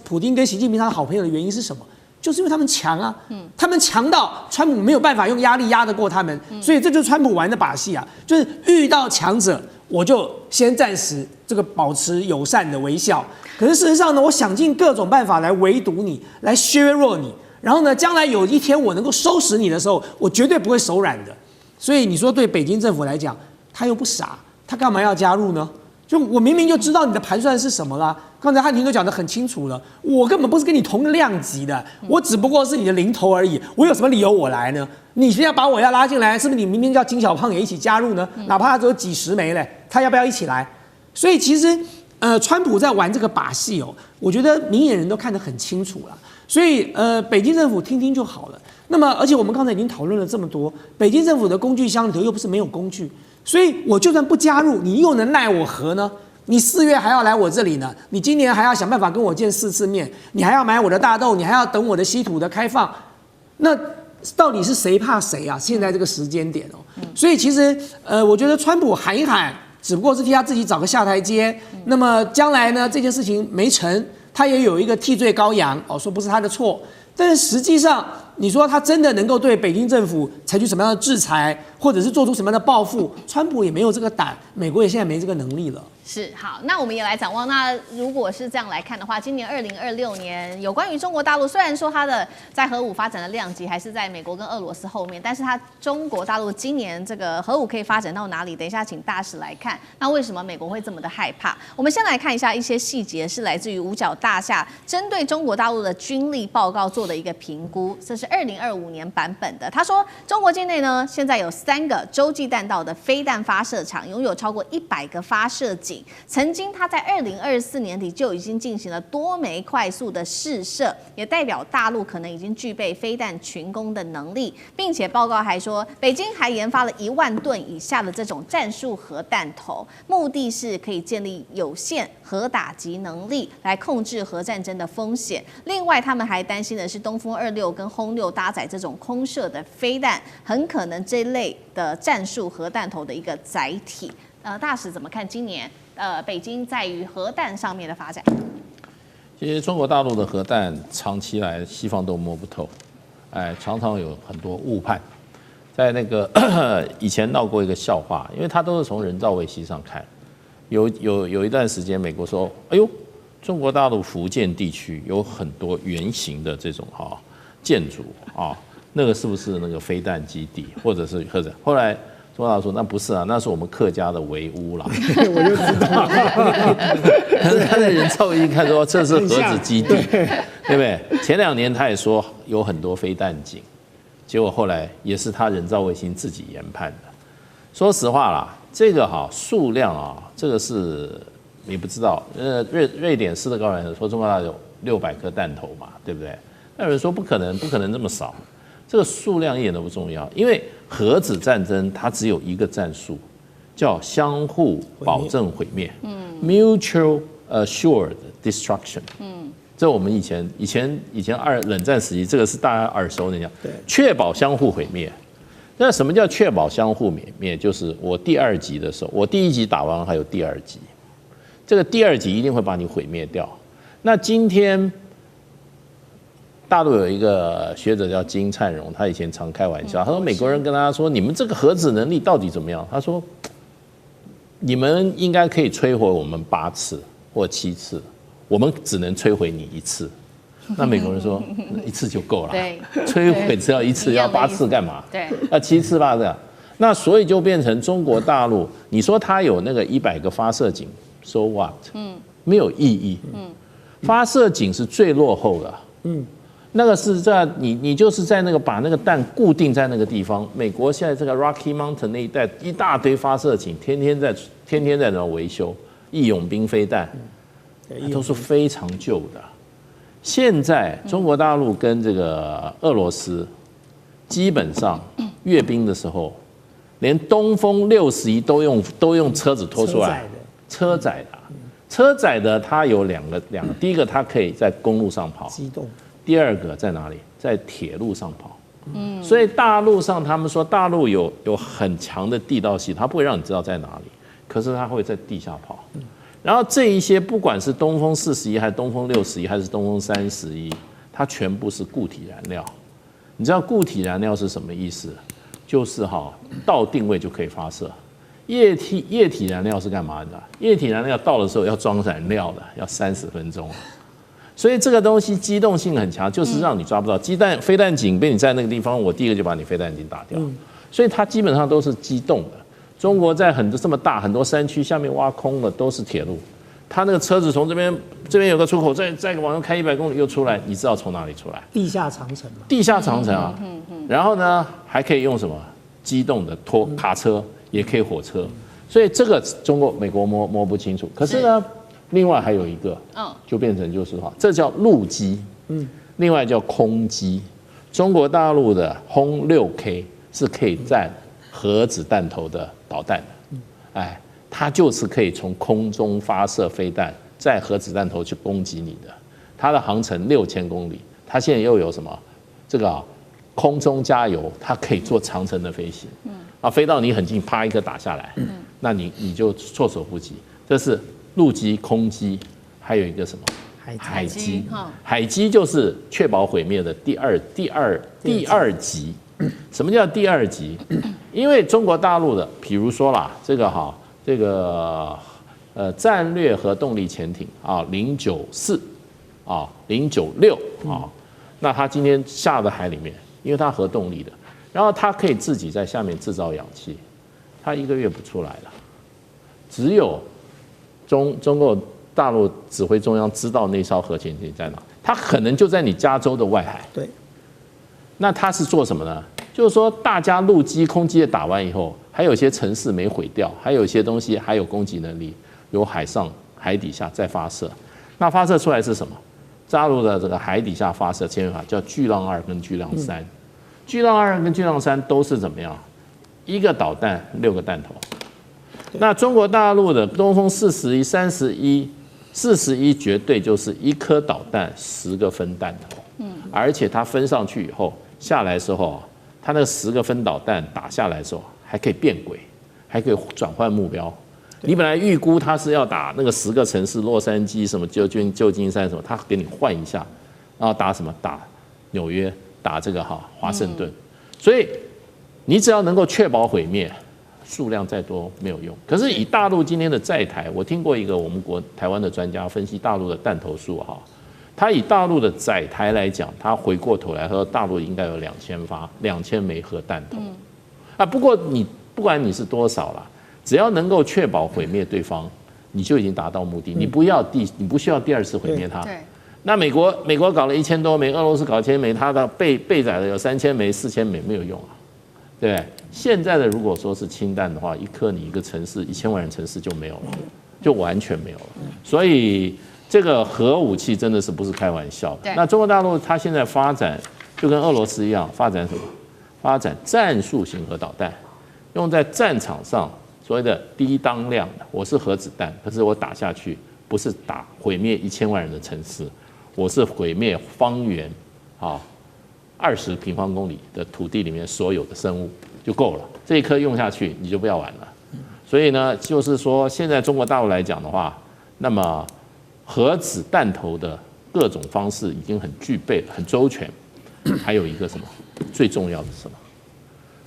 普丁跟习近平他的好朋友的原因是什么？就是因为他们强啊，他们强到川普没有办法用压力压得过他们，所以这就是川普玩的把戏啊，就是遇到强者我就先暂时这个保持友善的微笑，可是事实上呢，我想尽各种办法来围堵你，来削弱你。然后呢，将来有一天我能够收拾你的时候，我绝对不会手软的。所以你说对北京政府来讲，他又不傻，他干嘛要加入呢？就我明明就知道你的盘算是什么啦。刚才汉庭都讲得很清楚了，我根本不是跟你同个量级的，我只不过是你的零头而已。我有什么理由我来呢？你现在把我要拉进来，是不是你明明叫金小胖也一起加入呢？哪怕他只有几十枚嘞，他要不要一起来？所以其实川普在玩这个把戏我觉得明眼人都看得很清楚了。所以北京政府听听就好了。那么而且我们刚才已经讨论了这么多，北京政府的工具箱里头又不是没有工具，所以我就算不加入，你又能奈我何呢？你4月还要来我这里呢，你今年还要想办法跟我见4次面，你还要买我的大豆，你还要等我的稀土的开放，那到底是谁怕谁啊？现在这个时间点所以其实我觉得川普喊一喊，只不过是替他自己找个下台阶。那么将来呢，这件事情没成，他也有一个替罪羔羊说不是他的错。但是实际上，你说他真的能够对北京政府采取什么样的制裁，或者是做出什么样的报复，川普也没有这个胆，美国也现在没这个能力了。是，好，那我们也来展望。那如果是这样来看的话，今年2026年，有关于中国大陆，虽然说它的在核武发展的量级还是在美国跟俄罗斯后面，但是它中国大陆今年这个核武可以发展到哪里？等一下请大使来看。那为什么美国会这么的害怕？我们先来看一下一些细节，是来自于五角大厦针对中国大陆的军力报告做的一个评估，这是2025年版本的。他说，中国境内呢，现在有3个洲际弹道的飞弹发射场，拥有超过100个发射井。曾经他在2024年底就已经进行了多枚快速的试射，也代表大陆可能已经具备飞弹群攻的能力，并且报告还说，北京还研发了1万吨以下的这种战术核弹头，目的是可以建立有限核打击能力，来控制核战争的风险。另外，他们还担心的是东风26跟轰6搭载这种空射的飞弹，很可能这类的战术核弹头的一个载体。大使怎么看今年北京在于核弹上面的发展？其实中国大陆的核弹长期来西方都摸不透，常常有很多误判。在那个以前闹过一个笑话，因为它都是从人造卫星上看，有一段时间美国说，哎呦，中国大陆福建地区有很多圆形的这种建筑那个是不是那个飞弹基地或者是核弹？后来中国大陆说那不是啊，那是我们客家的围屋啦。我就知道，他在人造卫星看说这是核子基地，对不对？前2年他也说有很多飞弹井，结果后来也是他人造卫星自己研判的。说实话啦，这个数量这个是你不知道。瑞典斯德哥尔摩说中国大陆有600颗弹头嘛，对不对？那有人说不可能这么少。这个数量一点都不重要，因为核子战争它只有一个战术，叫相互保证毁灭，mutual assured destruction。这我们以前冷战时期，这个是大家耳熟能详。确保相互毁灭。那什么叫确保相互毁灭？就是我第2级的时候，我第1级打完还有第2级，这个第2级一定会把你毁灭掉。那今天大陆有一个学者叫金灿荣，他以前常开玩笑，他说美国人跟他说，你们这个核子能力到底怎么样？他说，你们应该可以摧毁我们8次或7次，我们只能摧毁你1次。那美国人说1次就够了，对，摧毁只要1次，要8次干嘛？对，要7次吧这样。那所以就变成中国大陆，你说它有那个100个发射井 ，so what？没有意义。发射井是最落后的。那个是在你就是在那个把那个弹固定在那个地方。美国现在这个 Rocky Mountain 那一带一大堆发射井，天天在那维修义勇兵飞弹，都是非常旧的。现在中国大陆跟这个俄罗斯基本上阅兵的时候，连东风61都用车子拖出来，车载的它有两个，第一个它可以在公路上跑，机动。第二个在哪里？在铁路上跑。所以大陆上他们说大陆有很强的地道系统，它不会让你知道在哪里，可是它会在地下跑。然后这一些不管是东风41还是东风61还是东风31，它全部是固体燃料。你知道固体燃料是什么意思？就是到定位就可以发射。液体燃料是干嘛的？液体燃料到的时候要装燃料的，要30分钟。所以这个东西机动性很强，就是让你抓不到。飞弹井被你在那个地方，我第一个就把你飞弹井打掉。所以它基本上都是机动的。中国在这么大很多山区下面挖空的都是铁路，它那个车子从这边有个出口，再往上开100公里又出来，你知道从哪里出来？地下长城嘛。地下长城啊。然后呢，还可以用什么机动的卡车，也可以火车。所以这个美国摸不清楚。可是呢？另外还有一个，就变成就是这叫陆基，另外叫空基。中国大陆的轰6K 是可以载核子弹头的导弹的，它就是可以从空中发射飞弹，载核子弹头去攻击你的。它的航程6000公里，它现在又有什么？这个空中加油，它可以做长程的飞行，飞到你很近，啪一颗打下来，那你就措手不及。这是陆基、空基，还有一个什么海基？海基就是确保毁灭的第二级。什么叫第二级？因为中国大陆的，比如说啦，这个战略核动力潜艇094096那它今天下的海里面，因为它核动力的，然后它可以自己在下面制造氧气，它1个月不出来了，只有中国大陆指挥中央知道那艘核潜艇在哪，它可能就在你加州的外海。对，那它是做什么呢？就是说，大家陆基、空基也打完以后，还有一些城市没毁掉，还有一些东西还有攻击能力，由海上、海底下再发射。那发射出来是什么？大陆的这个海底下发射潜水法叫巨浪2跟巨浪3。巨浪2跟巨浪3都是怎么样？一个导弹6个弹头。那中国大陆的东风41、41绝对就是1颗导弹10个分弹头，而且它分上去以后下来的时候，它那10个分导弹打下来的时候还可以变轨，还可以转换目标。你本来预估它是要打那个10个城市，洛杉矶什么旧金山什么，它给你换一下，然后打什么？打纽约，打这个华盛顿。所以你只要能够确保毁灭。数量再多没有用，可是以大陆今天的载台，我听过一个我们台湾的专家分析大陆的弹头数他以大陆的载台来讲，他回过头来说大陆应该有2000枚核弹头，不过你不管你是多少啦，只要能够确保毁灭对方，你就已经达到目的，你不需要第二次毁灭它。那美国搞了1000多枚，俄罗斯搞1000枚，它的备载的有3000枚、4000枚没有用对不对？现在的如果说是氢弹的话，一颗你一个城市1000万人城市就没有了，就完全没有了。所以这个核武器真的是不是开玩笑的。那中国大陆它现在发展就跟俄罗斯一样，发展什么？发展战术型核导弹，用在战场上所谓的低当量的。我是核子弹，可是我打下去不是打毁灭1000万人的城市，我是毁灭方圆20平方公里的土地里面所有的生物就够了，这一颗用下去你就不要玩了。所以呢，就是说现在中国大陆来讲的话，那么核子弹头的各种方式已经很具备了，很周全。还有一个什么最重要的是什么？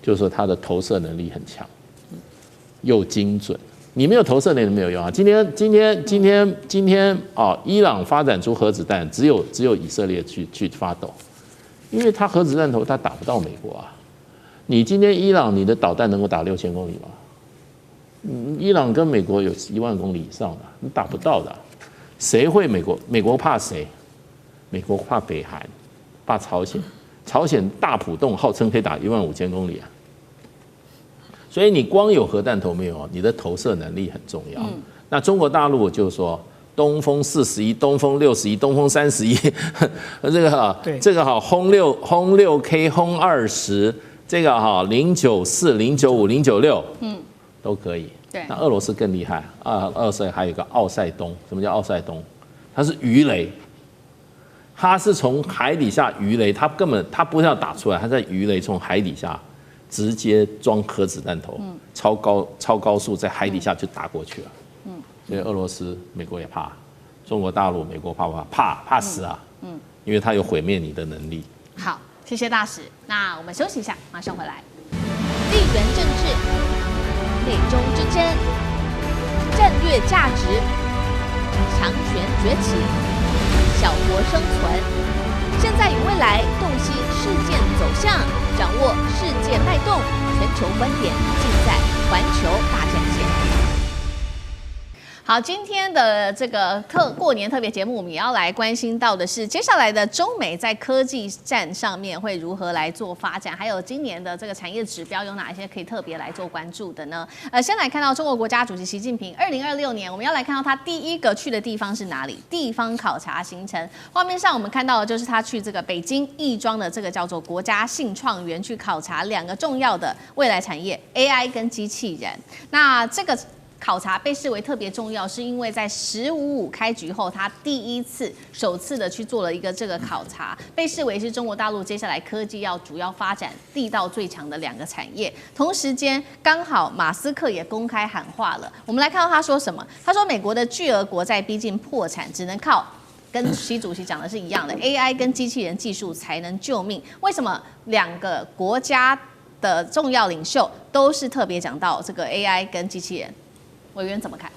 就是说它的投射能力很强，又精准。你没有投射能力没有用啊！今天伊朗发展出核子弹，只有以色列去发抖。因为它核子弹头它打不到美国啊！你今天伊朗你的导弹能够打6000公里吗？伊朗跟美国有1万公里以上的，你打不到的。谁会美国怕谁？美国怕北韩，把朝鲜大浦洞号称可以打15000公里啊，所以你光有核弹头没有，你的投射能力很重要。那中国大陆就是说，东风41、东风61、东风31，这个哈轰6K、轰20，这个哈094、095、096，都可以。对，那俄罗斯更厉害啊！俄罗斯还有一个奥赛冬，什么叫奥赛冬？它是鱼雷，它是从海底下鱼雷，它不是要打出来，它在鱼雷从海底下直接装核子弹头，超高速在海底下就打过去了。所以俄罗斯、美国也怕，中国大陆、美国怕不怕？怕死啊！因为它有毁灭你的能力。好，谢谢大使。那我们休息一下，马上回来。地缘政治、美中之争、战略价值、强权崛起、小国生存，现在与未来洞悉事件走向，掌握世界脉动，全球观点尽在环球大战线。好，今天的这个过年特别节目，我们也要来关心到的是，接下来的中美在科技战上面会如何来做发展，还有今年的这个产业指标有哪一些可以特别来做关注的呢？先来看到中国国家主席习近平，2026年我们要来看到他第一个去的地方是哪里？地方考察行程。画面上我们看到的就是他去这个北京亦庄的这个叫做国家信创园去考察2个重要的未来产业 AI 跟机器人。那这个考察被视为特别重要，是因为在15.5开局后，他首次的去做了一个这个考察，被视为是中国大陆接下来科技要主要发展力道最强的2个产业。同时间，刚好马斯克也公开喊话了。我们来看到他说什么？他说美国的巨额国债逼近破产，只能靠跟习主席讲的是一样的 AI 跟机器人技术才能救命。为什么2个国家的重要领袖都是特别讲到这个 AI 跟机器人？委员怎么看？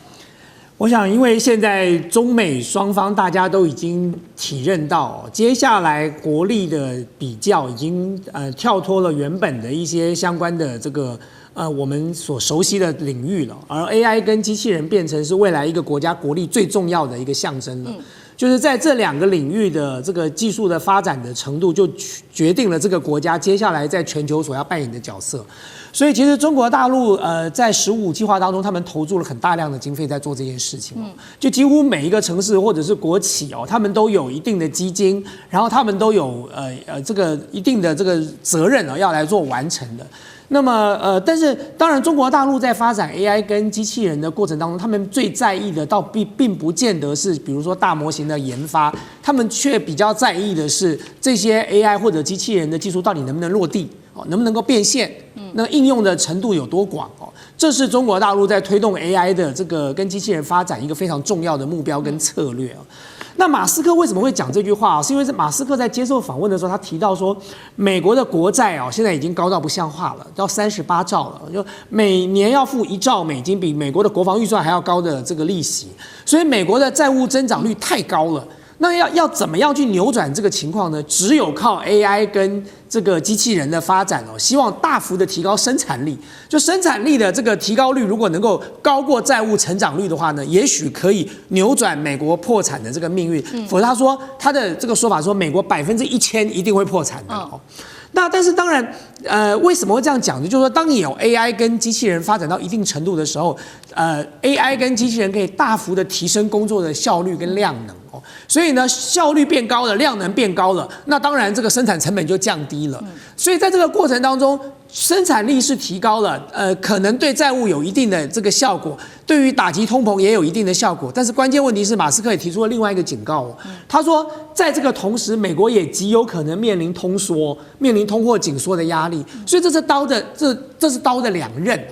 我想，因为现在中美双方大家都已经体认到，接下来国力的比较已经跳脱了原本的一些相关的这个我们所熟悉的领域了，而 AI 跟机器人变成是未来一个国家国力最重要的一个象征了。就是在这2个领域的这个技术的发展的程度，就决定了这个国家接下来在全球所要扮演的角色。所以，其实中国大陆在15计划当中，他们投注了很大量的经费在做这件事情。就几乎每一个城市或者是国企他们都有一定的基金，然后他们都有这个一定的这个责任要来做完成的。那么但是当然，中国大陆在发展 AI 跟机器人的过程当中，他们最在意的并不见得是比如说大模型的研发，他们却比较在意的是这些 AI 或者机器人的技术到底能不能落地，能不能够变现，那应用的程度有多广这是中国大陆在推动 AI 的这个跟机器人发展一个非常重要的目标跟策略那马斯克为什么会讲这句话是因为马斯克在接受访问的时候，他提到说，美国的国债现在已经高到不像话了，到38兆了，就每年要付1兆美金，比美国的国防预算还要高的这个利息，所以美国的债务增长率太高了。那要怎么样去扭转这个情况呢？只有靠 AI 跟这个机器人的发展希望大幅的提高生产力。就生产力的这个提高率，如果能够高过债务成长率的话呢，也许可以扭转美国破产的这个命运。否则他说他的这个说法说，美国1000%一定会破产的那但是当然，为什么会这样讲呢？就是说，当你有 AI 跟机器人发展到一定程度的时候，AI 跟机器人可以大幅的提升工作的效率跟量能所以呢，效率变高了，量能变高了，那当然这个生产成本就降低了。所以在这个过程当中，生产力是提高了，可能对债务有一定的这个效果，对于打击通膨也有一定的效果。但是关键问题是，马斯克也提出了另外一个警告他说，在这个同时，美国也极有可能面临通货紧缩的压力。所以这是刀的2刃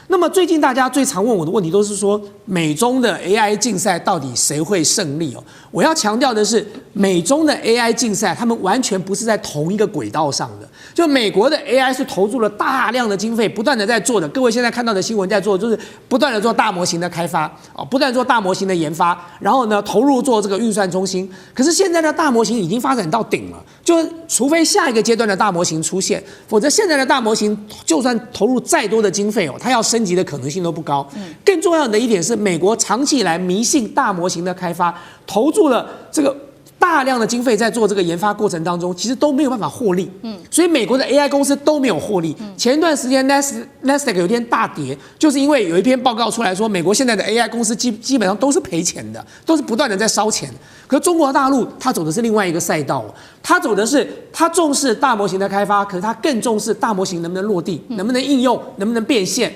那么最近大家最常问我的问题都是说，美中的 AI 竞赛到底谁会胜利我要强调的是，美中的 AI 竞赛，他们完全不是在同一个轨道上的。就美国的 AI 是投入了大量的经费，不断的在做的。各位现在看到的新闻在做，就是不断的做大模型的开发不断做大模型的研发，然后呢投入做这个运算中心。可是现在的大模型已经发展到顶了，就除非下一个阶段的大模型出现，否则现在的大模型就算投入再多的经费它要升级的可能性都不高。更重要的一点是，美国长期以来迷信大模型的开发，投注了这个大量的经费在做这个研发过程当中，其实都没有办法获利。所以美国的 AI 公司都没有获利。前一段时间 Nasdaq 有一天大跌，就是因为有一篇报告出来说，美国现在的 AI 公司基本上都是赔钱的，都是不断的在烧钱。可是中国大陆它走的是另外一个赛道，它走的是它重视大模型的开发，可是它更重视大模型能不能落地，能不能应用，能不能变现。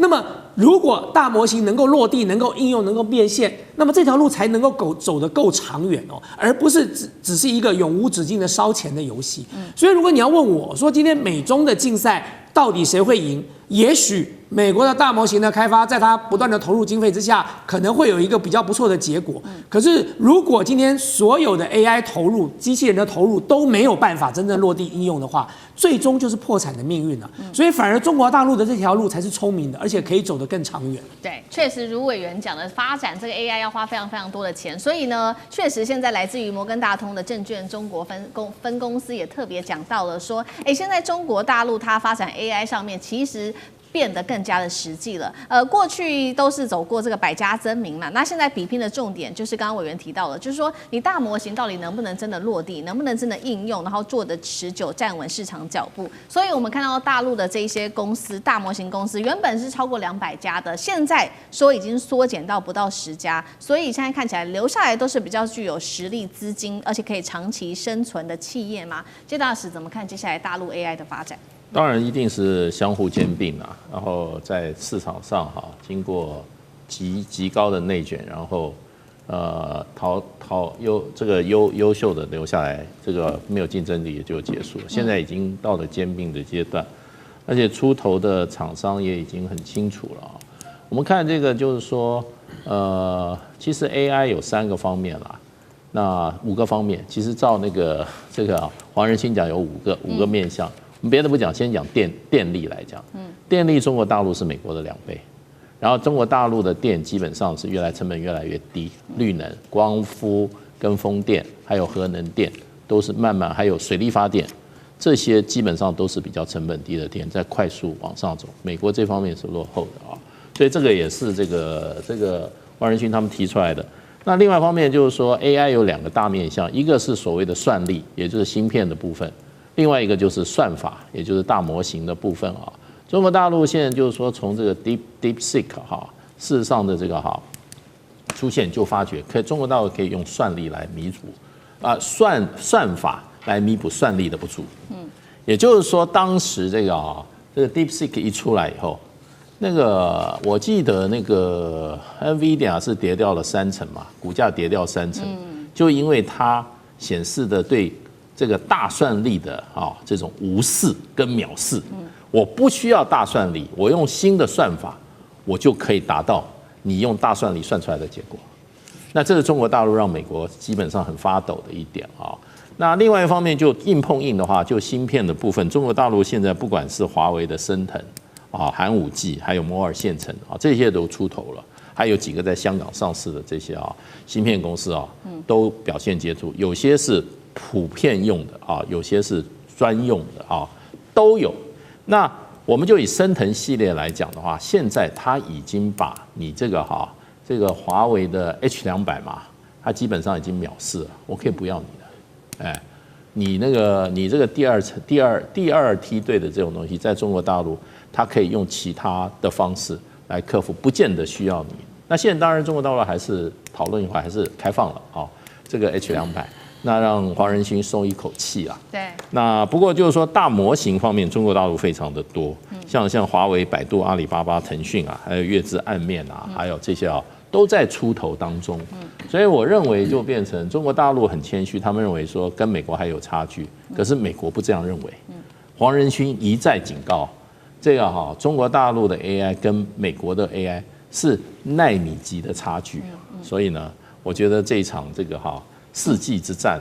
那么，如果大模型能够落地、能够应用、能够变现，那么这条路才能够走得够长远哦，而不是只是一个永无止境的烧钱的游戏。所以，如果你要问我说，今天美中的竞赛到底谁会赢？也许美国的大模型的开发，在它不断的投入经费之下，可能会有一个比较不错的结果。可是，如果今天所有的 AI 投入、机器人的投入都没有办法真正落地应用的话，最终就是破产的命运了。所以，反而中国大陆的这条路才是聪明的，而且可以走得更长远。对，确实如委员讲的，发展这个 AI 要花非常非常多的钱，所以呢，确实现在来自于摩根大通的证券中国分公司也特别讲到了说，现在中国大陆它发展 AI 上面其实变得更加的实际了。过去都是走过这个百家争鸣嘛，那现在比拼的重点就是刚刚委员提到了，就是说你大模型到底能不能真的落地，能不能真的应用，然后做得持久，站稳市场脚步。所以我们看到大陆的这些公司，大模型公司原本是超过200家的，现在说已经缩减到不到10家，所以现在看起来留下来都是比较具有实力、资金，而且可以长期生存的企业嘛。谢大使怎么看接下来大陆 AI 的发展？当然一定是相互兼并啊，然后在市场上经过极高的内卷，然后优秀的留下来，这个没有竞争力也就结束了。现在已经到了兼并的阶段，而且出头的厂商也已经很清楚了啊。我们看这个就是说，其实 AI 有3个方面啦，那5个方面，其实照这个黄仁勋讲有5个面向。我们别的不讲，先讲电力来讲，电力中国大陆是美国的2倍，然后中国大陆的电基本上是成本越来越低，绿能、光伏跟风电，还有核能电都是慢慢，还有水力发电，这些基本上都是比较成本低的电，在快速往上走。美国这方面是落后的啊，所以这个也是这个黄仁勋他们提出来的。那另外一方面就是说 ，AI 有2个大面向，一个是所谓的算力，也就是芯片的部分。另外一个就是算法，也就是大模型的部分啊。中国大陆现在就是说，从这个 DeepSeek 事实上的这个出现就发觉，中国大陆可以用算力来弥补算法来弥补算力的不足。也就是说，当时这个 DeepSeek 一出来以后，我记得NVIDIA 是跌掉了30%嘛，股价跌掉30%，就因为它显示的对这个大算力的这种无视跟藐视，我不需要大算力，我用新的算法，我就可以达到你用大算力算出来的结果。那这是中国大陆让美国基本上很发抖的一点啊。那另外一方面就硬碰硬的话，就芯片的部分，中国大陆现在不管是华为的升腾寒武纪，还有摩尔线程这些都出头了，还有几个在香港上市的这些芯片公司都表现杰出，有些是普遍用的有些是专用的都有。那我们就以升腾系列来讲的话，现在它已经把你这个华为的 H200嘛，它基本上已经藐视了，我可以不要你的，你这个第二梯队的这种东西，在中国大陆它可以用其他的方式来克服，不见得需要你。那现在当然中国大陆还是讨论一会儿，还是开放了这个 H200。那让黄仁勋松一口气啊。对。那不过就是说大模型方面，中国大陆非常的多，像华为、百度、阿里巴巴、腾讯还有月之暗面还有这些都在出头当中。所以我认为就变成中国大陆很谦虚，他们认为说跟美国还有差距，可是美国不这样认为。黄仁勋一再警告，这个中国大陆的 AI 跟美国的 AI 是奈米级的差距。所以呢，我觉得这一场这个世纪之战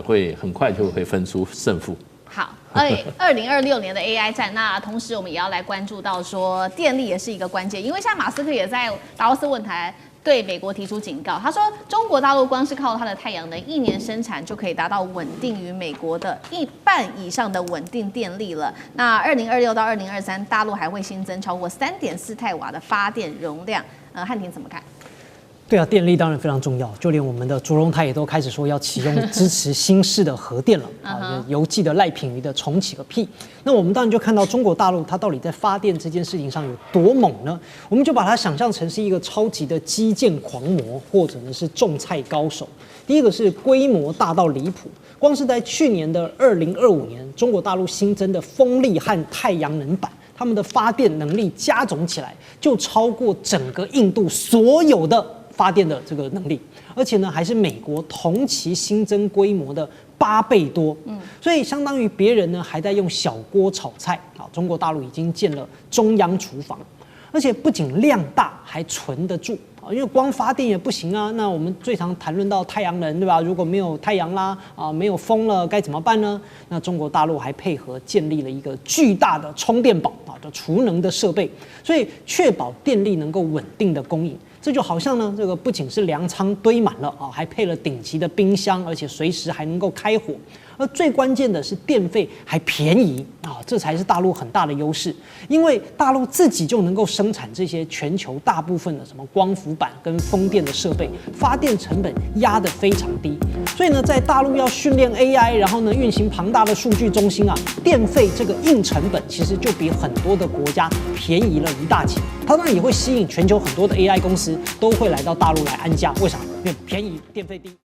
会很快就会分出胜负。好，2026年的 AI 战，那同时我们也要来关注到说电力也是一个关键，因为像马斯克也在达沃斯论坛对美国提出警告，他说中国大陆光是靠它的太阳能，1年生产就可以达到稳定于美国的1半以上的稳定电力了。那2026到2023，大陆还会新增超过3.4太瓦的发电容量。汉庭怎么看？对啊，电力当然非常重要，就连我们的卓荣泰也都开始说要启用支持新式的核电了啊，邮寄的赖品妤的重启个屁。那我们当然就看到中国大陆它到底在发电这件事情上有多猛呢？我们就把它想象成是一个超级的基建狂魔，或者呢是种菜高手。第一个是规模大到离谱，光是在去年的2025年，中国大陆新增的风力和太阳能板，他们的发电能力加总起来就超过整个印度所有的发电的这个能力，而且呢还是美国同期新增规模的8倍多。所以相当于别人呢还在用小锅炒菜啊，中国大陆已经建了中央厨房，而且不仅量大，还存得住啊，因为光发电也不行啊。那我们最常谈论到太阳能，对吧？如果没有太阳啦，没有风了，该怎么办呢？那中国大陆还配合建立了一个巨大的充电宝啊的储能的设备，所以确保电力能够稳定的供应。这就好像呢，这个不仅是粮仓堆满了啊，还配了顶级的冰箱，而且随时还能够开火。而最关键的是电费还便宜啊，这才是大陆很大的优势。因为大陆自己就能够生产这些全球大部分的什么光伏板跟风电的设备，发电成本压得非常低。所以呢，在大陆要训练 AI， 然后呢运行庞大的数据中心啊，电费这个硬成本其实就比很多的国家便宜了一大截。它当然也会吸引全球很多的 AI 公司都会来到大陆来安家，为啥？因为便宜，电费低。